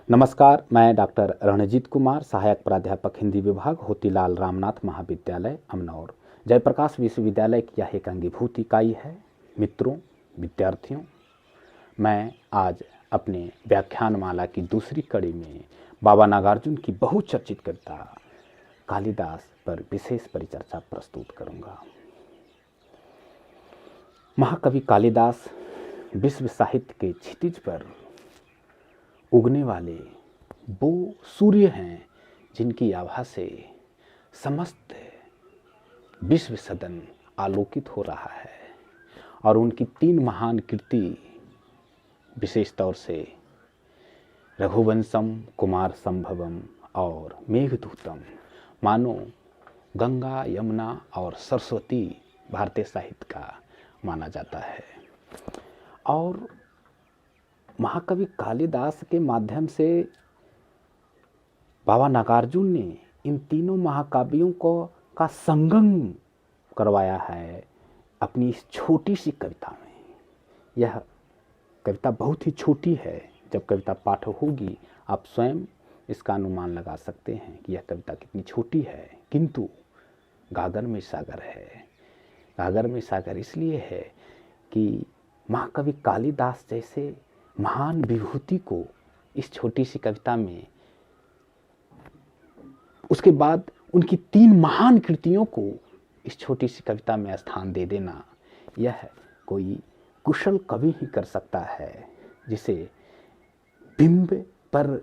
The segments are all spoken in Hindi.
नमस्कार, मैं डॉक्टर रणजीत कुमार, सहायक प्राध्यापक हिंदी विभाग, होतीलाल रामनाथ महाविद्यालय अमनौर। जयप्रकाश विश्वविद्यालय की यह एक अंगीभूत इकाई है। मित्रों, विद्यार्थियों, मैं आज अपने व्याख्यान माला की दूसरी कड़ी में बाबा नागार्जुन की बहुचर्चित कविता कालिदास पर विशेष परिचर्चा प्रस्तुत करूंगा। महाकवि कालिदास विश्व साहित्य के क्षितिज पर उगने वाले वो सूर्य हैं जिनकी आभा से समस्त विश्व सदन आलोकित हो रहा है। और उनकी तीन महान कृति, विशेष तौर से रघुवंशम, कुमार संभवम और मेघदूतम, मानो गंगा, यमुना और सरस्वती भारतीय साहित्य का माना जाता है। और महाकवि कालिदास के माध्यम से बाबा नागार्जुन ने इन तीनों महाकाव्यों का संगम करवाया है अपनी इस छोटी सी कविता में। यह कविता बहुत ही छोटी है। जब कविता पाठ होगी आप स्वयं इसका अनुमान लगा सकते हैं कि यह कविता कितनी छोटी है, किंतु गागर में सागर है। गागर में सागर इसलिए है कि महाकवि कालिदास जैसे महान विभूति को इस छोटी सी कविता में, उसके बाद उनकी तीन महान कृतियों को इस छोटी सी कविता में स्थान दे देना, यह कोई कुशल कवि ही कर सकता है। जिसे बिंब पर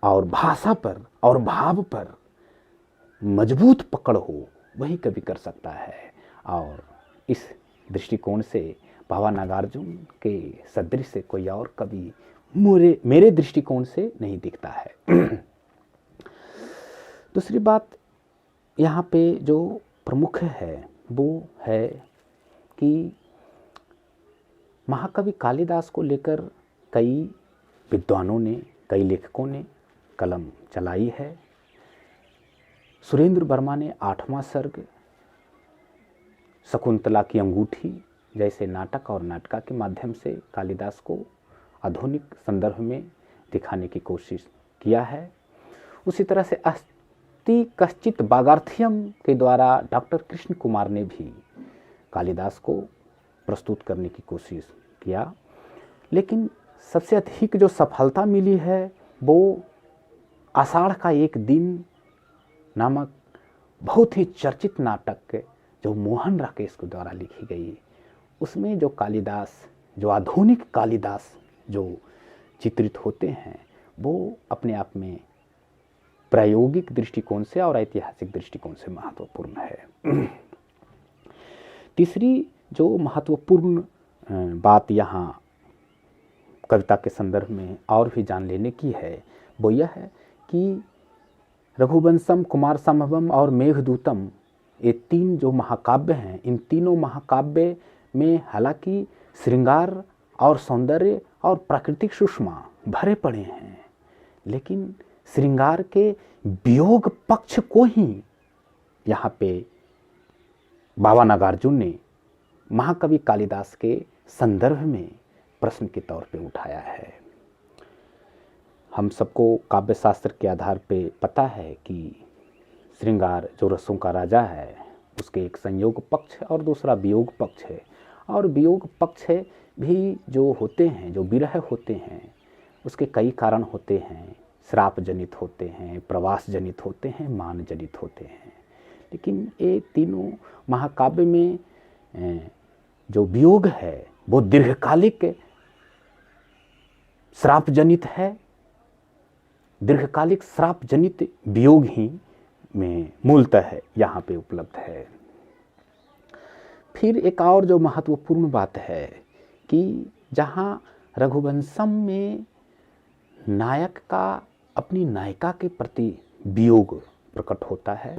और भाषा पर और भाव पर मजबूत पकड़ हो, वही कवि कर सकता है। और इस दृष्टिकोण से बाबा नागार्जुन के सदृश से कोई और कवि मेरे दृष्टिकोण से नहीं दिखता है। दूसरी बात यहाँ पे जो प्रमुख है वो है कि महाकवि कालिदास को लेकर कई विद्वानों ने, कई लेखकों ने कलम चलाई है। सुरेंद्र वर्मा ने 8वां सर्ग, शकुंतला की अंगूठी जैसे नाटक और नाटिका के माध्यम से कालिदास को आधुनिक संदर्भ में दिखाने की कोशिश किया है। उसी तरह से अस्ति कश्चित बागार्थियम के द्वारा डॉक्टर कृष्ण कुमार ने भी कालिदास को प्रस्तुत करने की कोशिश किया। लेकिन सबसे अधिक जो सफलता मिली है वो आषाढ़ का एक दिन नामक बहुत ही चर्चित नाटक जो मोहन राकेश के द्वारा लिखी गई, उसमें जो कालिदास, जो आधुनिक कालिदास जो चित्रित होते हैं, वो अपने आप में प्रायोगिक दृष्टिकोण से और ऐतिहासिक दृष्टिकोण से महत्वपूर्ण है। तीसरी जो महत्वपूर्ण बात यहाँ कविता के संदर्भ में और भी जान लेने की है वो यह है कि रघुवंशम, कुमार संभवम और मेघदूतम, ये तीन जो महाकाव्य हैं, इन तीनों महाकाव्य में हालांकि श्रृंगार और सौंदर्य और प्राकृतिक सुषमा भरे पड़े हैं, लेकिन श्रृंगार के वियोग पक्ष को ही यहाँ पे बाबा नागार्जुन ने महाकवि कालिदास के संदर्भ में प्रश्न के तौर पे उठाया है। हम सबको काव्य शास्त्र के आधार पे पता है कि श्रृंगार जो रसों का राजा है, उसके एक संयोग पक्ष और दूसरा वियोग पक्ष है। और वियोग पक्ष भी जो होते हैं, जो विरह होते हैं, उसके कई कारण होते हैं। श्राप जनित होते हैं, प्रवास जनित होते हैं, मान जनित होते हैं। लेकिन ये तीनों महाकाव्य में जो वियोग है वो दीर्घकालिक श्राप जनित है। दीर्घकालिक श्राप जनित वियोग ही में मूलतः यहाँ पे उपलब्ध है। फिर एक और जो महत्वपूर्ण बात है कि जहाँ रघुवंशम में नायक का अपनी नायिका के प्रति वियोग प्रकट होता है।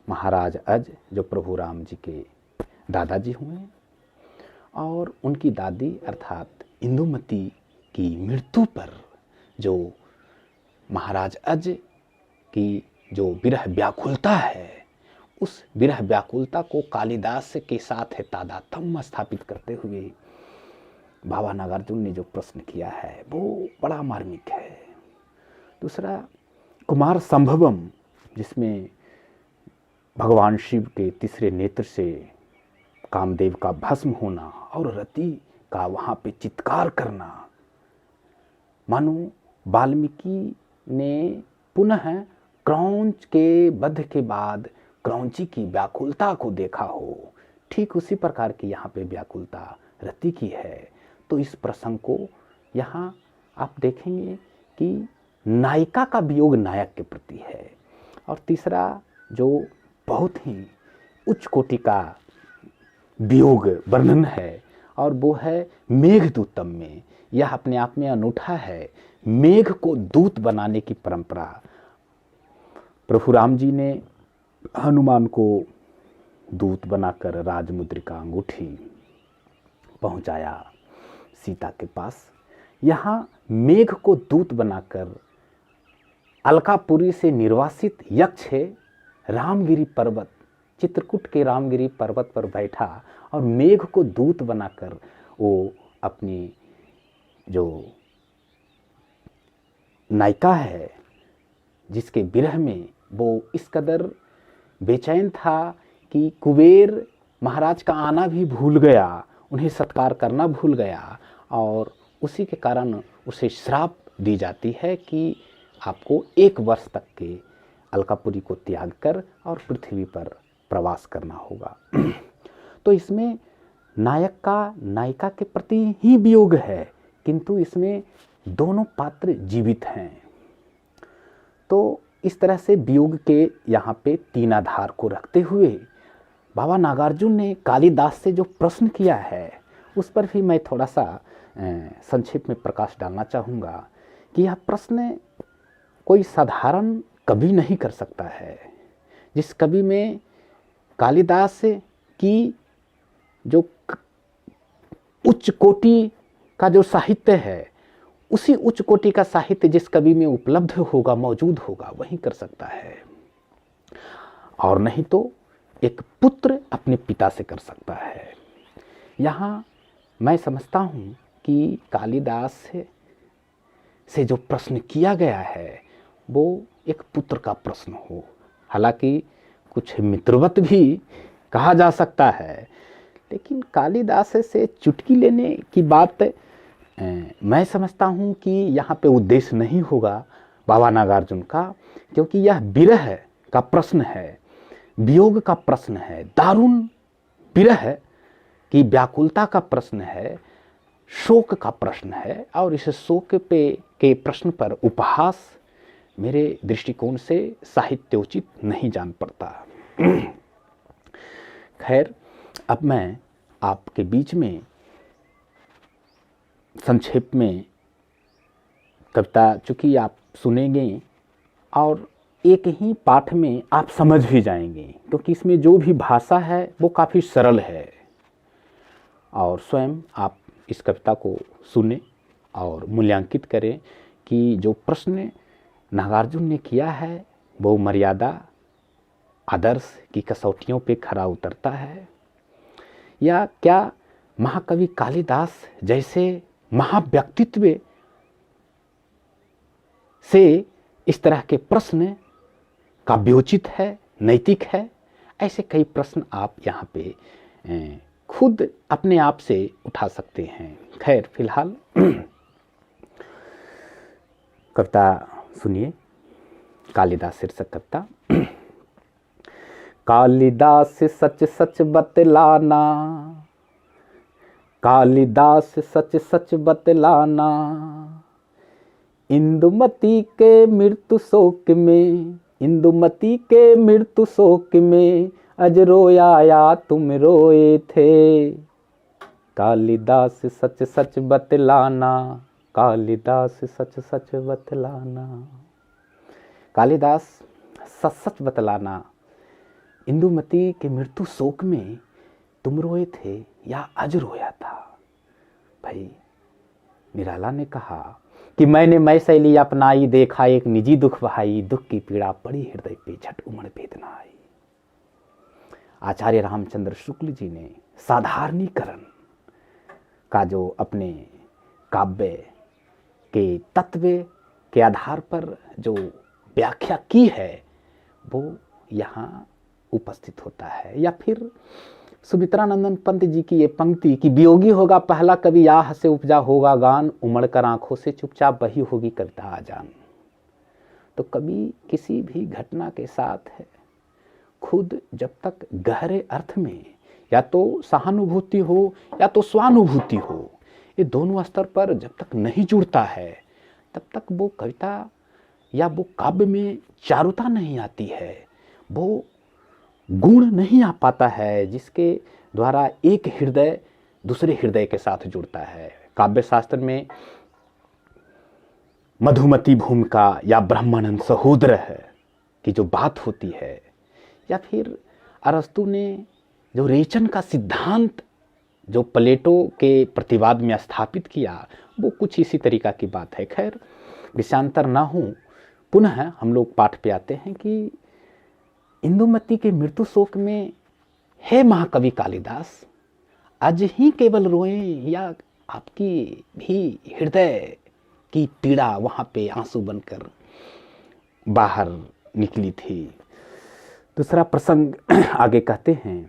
महाराज अज जो प्रभु राम जी के दादाजी हुए और उनकी दादी अर्थात इंदुमती की मृत्यु पर जो महाराज अज की जो विरह व्याकुलता है, उस विरह व्याकुलता को कालिदास के साथ तादात्म्य स्थापित करते हुए बाबा नागार्जुन ने जो प्रश्न किया है वो बड़ा मार्मिक है। दूसरा कुमार संभवम, जिसमें भगवान शिव के तीसरे नेत्र से कामदेव का भस्म होना और रति का वहाँ पे चित्कार करना, मानो वाल्मीकि ने पुनः क्रौंच के वध के बाद क्रौंची की व्याकुलता को देखा हो, ठीक उसी प्रकार की यहाँ पे व्याकुलता रति की है। तो इस प्रसंग को यहाँ आप देखेंगे कि नायिका का वियोग नायक के प्रति है। और तीसरा जो बहुत ही उच्च कोटि का वियोग वर्णन है और वो है मेघदूतम में। यह अपने आप में अनूठा है। मेघ को दूत बनाने की परंपरा, प्रभु राम जी ने हनुमान को दूत बनाकर राजमुद्रिका अंगूठी पहुंचाया सीता के पास। यहाँ मेघ को दूत बनाकर अलकापुरी से निर्वासित यक्ष रामगिरी पर्वत, चित्रकूट के रामगिरी पर्वत पर बैठा और मेघ को दूत बनाकर वो अपनी जो नायिका है, जिसके विरह में वो इस कदर बेचैन था कि कुबेर महाराज का आना भी भूल गया, उन्हें सत्कार करना भूल गया, और उसी के कारण उसे श्राप दी जाती है कि आपको 1 वर्ष तक के अलकापुरी को त्याग कर और पृथ्वी पर प्रवास करना होगा। तो इसमें नायक का नायिका के प्रति ही वियोग है, किंतु इसमें दोनों पात्र जीवित हैं। तो इस तरह से वियोग के यहाँ पे 3 आधार को रखते हुए बाबा नागार्जुन ने कालिदास से जो प्रश्न किया है उस पर भी मैं थोड़ा सा संक्षेप में प्रकाश डालना चाहूँगा कि यह प्रश्न कोई साधारण कवि नहीं कर सकता है। जिस कवि में कालिदास की जो उच्च कोटि का जो साहित्य है, उसी उच्च कोटि का साहित्य जिस कवि में उपलब्ध होगा, मौजूद होगा, वही कर सकता है। और नहीं तो एक पुत्र अपने पिता से कर सकता है। यहाँ मैं समझता हूँ कि कालिदास से जो प्रश्न किया गया है वो एक पुत्र का प्रश्न हो। हालांकि कुछ मित्रवत भी कहा जा सकता है, लेकिन कालिदास से चुटकी लेने की बात मैं समझता हूँ कि यहाँ पे उद्देश्य नहीं होगा बाबा नागार्जुन का, क्योंकि यह विरह का प्रश्न है, वियोग का प्रश्न है, दारुण विरह की व्याकुलता का प्रश्न है, शोक का प्रश्न है। और इस शोक के प्रश्न पर उपहास मेरे दृष्टिकोण से साहित्योचित नहीं जान पड़ता। खैर, अब मैं आपके बीच में संक्षेप में कविता, चूँकि आप सुनेंगे और एक ही पाठ में आप समझ भी जाएंगे, क्योंकि इसमें जो भी भाषा है वो काफ़ी सरल है। और स्वयं आप इस कविता को सुने और मूल्यांकित करें कि जो प्रश्न नागार्जुन ने किया है वो मर्यादा आदर्श की कसौटियों पे खरा उतरता है, या क्या महाकवि कालिदास जैसे महाव्यक्तित्व से इस तरह के प्रश्न काव्योचित है, नैतिक है। ऐसे कई प्रश्न आप यहाँ पे खुद अपने आप से उठा सकते हैं। खैर, फिलहाल कविता सुनिए। कालिदास शीर्षक कविता। कालिदास सच सच बतलाना, कालिदास सच सच बतलाना, इंदुमती के मृत्यु शोक में, इंदुमती के मृत्यु शोक में अज रोया तुम रोए थे। कालिदास सच सच बतलाना, कालिदास सच सच बतलाना। कालिदास सच सच बतलाना, इंदुमती के मृत्यु शोक में तुम रोए थे या अज रोया था। भाई निराला ने कहा कि मैं शैली अपनाई, देखा एक निजी दुख बहाई, दुख की पीड़ा पड़ी हृदय पे, झट उमड़ वेदना आई। आचार्य रामचंद्र शुक्ल जी ने साधारणीकरण का जो अपने काव्य के तत्व के आधार पर जो व्याख्या की है वो यहाँ उपस्थित होता है। या फिर सुमित्रानंदन पंत जी की ये पंक्ति कि वियोगी होगा पहला कवि आह से उपजा होगा गान, उमड़ कर आंखों से चुपचाप वही होगी कविता आजान। तो कवि किसी भी घटना के साथ है खुद जब तक गहरे अर्थ में या तो सहानुभूति हो या तो स्वानुभूति हो, ये दोनों स्तर पर जब तक नहीं जुड़ता है तब तक वो कविता या वो काव्य में चारुता नहीं आती है, वो गुण नहीं आ पाता है जिसके द्वारा एक हृदय दूसरे हृदय के साथ जुड़ता है। काव्य शास्त्र में मधुमती भूमिका या ब्रह्मानंद सहोदर है कि जो बात होती है, या फिर अरस्तु ने जो रेचन का सिद्धांत जो प्लेटो के प्रतिवाद में स्थापित किया, वो कुछ इसी तरीका की बात है। खैर विषयांतर ना हो, पुनः हम लोग पाठ पे आते हैं कि इंदुमती के मृत्यु शोक में हे महाकवि कालिदास, आज ही केवल रोए या आपकी भी हृदय की पीड़ा वहाँ पे आंसू बनकर बाहर निकली थी। दूसरा प्रसंग आगे कहते हैं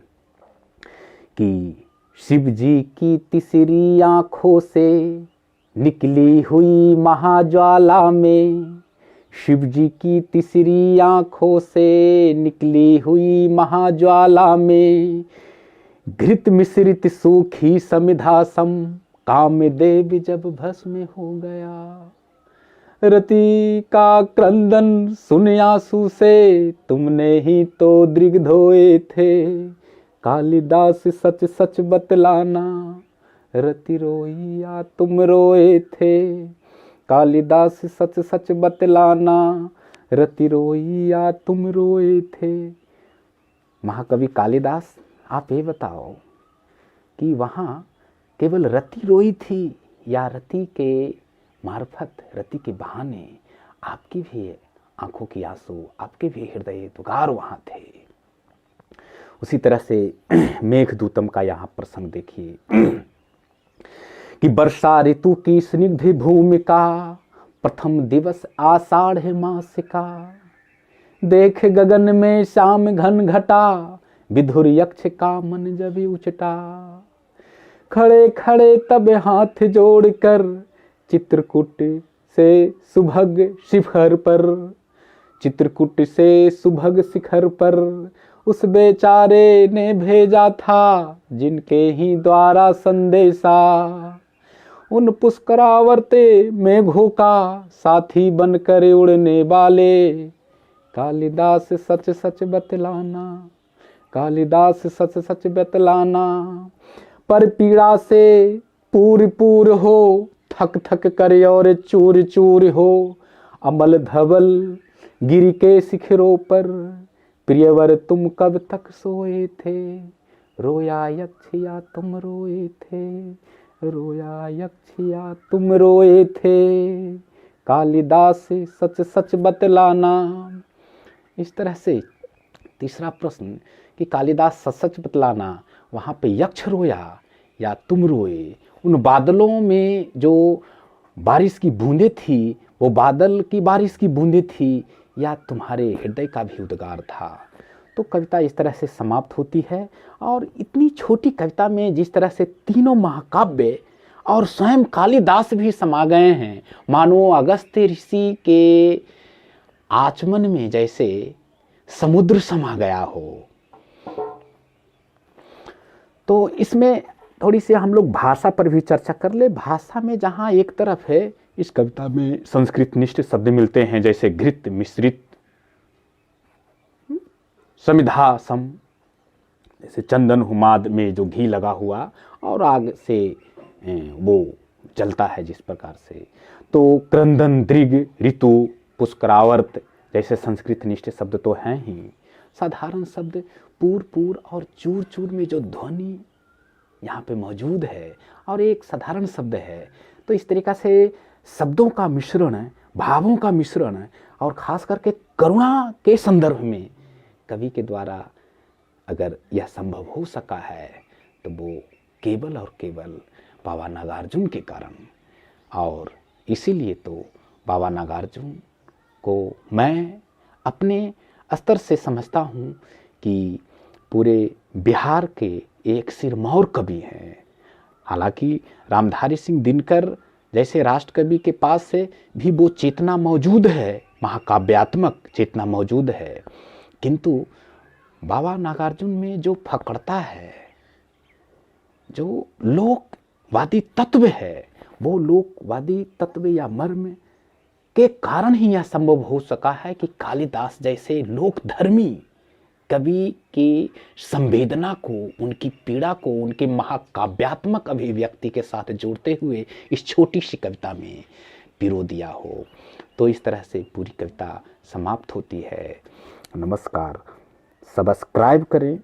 कि शिव जी की तीसरी आंखों से निकली हुई महाज्वाला में, शिव जी की तीसरी आंखों से निकली हुई महाज्वाला में, घृत मिश्रित सूखी समिधा सम कामदेव जब भस्म हो गया। रति का क्रंदन सुन आंसू से तुमने ही तो दृग धोए थे, कालिदास सच सच बतलाना रति रोई या तुम रोए थे, कालिदास सच सच बतलाना रति रोई या तुम रोए थे। महाकवि कालिदास, आप ये बताओ कि वहाँ केवल रति रोई थी या रति के मार्फत, रति के बहाने आपकी भी आंखों की आंसू, आपके भी हृदय दुगार वहाँ थे। उसी तरह से मेघदूतम का यहाँ प्रसंग देखिए कि वर्षा ऋतु की स्निग्ध भूमिका, प्रथम दिवस आषाढ़ मास का, देख गगन में शाम घन घटा, विधुर यक्ष का मन जब उचटा, खड़े खड़े तब हाथ जोड़कर चित्रकूट से सुभग शिखर पर, चित्रकूट से सुभग शिखर पर उस बेचारे ने भेजा था जिनके ही द्वारा संदेशा, उन पुष्करावर्ते मेघों का साथी बनकर उड़ने वाले, कालिदास सच सच बतलाना, कालिदास सच सच बतलाना, पर पीड़ा से पूर पूर हो, थक थक कर और चूर चूर हो, अमल धवल गिर के शिखरों पर, प्रियवर तुम कब तक सोए थे, रोया यक्ष या तुम रोए थे, रोया यक्ष या तुम रोए थे, कालिदास सच सच बतलाना। इस तरह से तीसरा प्रश्न कि कालिदास सच सच बतलाना, वहाँ पे यक्ष रोया या तुम रोए, उन बादलों में जो बारिश की बूंदें थी वो बादल की बारिश की बूंदें थी या तुम्हारे हृदय का भी उद्गार था। तो कविता इस तरह से समाप्त होती है। और इतनी छोटी कविता में जिस तरह से तीनों महाकाव्य और स्वयं कालिदास भी समा गए हैं, मानो अगस्त्य ऋषि के आचमन में जैसे समुद्र समा गया हो। तो इसमें थोड़ी सी हम लोग भाषा पर भी चर्चा कर ले। भाषा में जहाँ एक तरफ है इस कविता में संस्कृत निष्ठ शब्द मिलते हैं, जैसे घृत मिश्रित, समिधा सम, जैसे चंदन हुमाद में जो घी लगा हुआ और आग से वो जलता है जिस प्रकार से। तो क्रंदन, दृग, ऋतु, पुष्करावर्त जैसे संस्कृत निष्ठ शब्द तो हैं ही। साधारण शब्द पूर पूर और चूर चूर में जो ध्वनि यहाँ पे मौजूद है और एक साधारण शब्द है। तो इस तरीक़ा से शब्दों का मिश्रण, भावों का मिश्रण और ख़ास करके करुणा के संदर्भ में कवि के द्वारा अगर यह संभव हो सका है तो वो केवल और केवल बाबा नागार्जुन के कारण। और इसीलिए तो बाबा नागार्जुन को मैं अपने स्तर से समझता हूँ कि पूरे बिहार के एक सिरमौर कवि हैं। हालांकि रामधारी सिंह दिनकर जैसे राष्ट्र कवि के पास से भी वो चेतना मौजूद है, महाकाव्यात्मक चेतना मौजूद है, किंतु बाबा नागार्जुन में जो फकड़ता है, जो लोकवादी तत्व है, वो लोकवादी तत्व या मर्म के कारण ही यह संभव हो सका है कि कालिदास जैसे लोकधर्मी कवि की संवेदना को, उनकी पीड़ा को, उनके महाकाव्यात्मक अभिव्यक्ति के साथ जोड़ते हुए इस छोटी सी कविता में पिरो दिया हो। तो इस तरह से पूरी कविता समाप्त होती है। नमस्कार। सब्सक्राइब करें,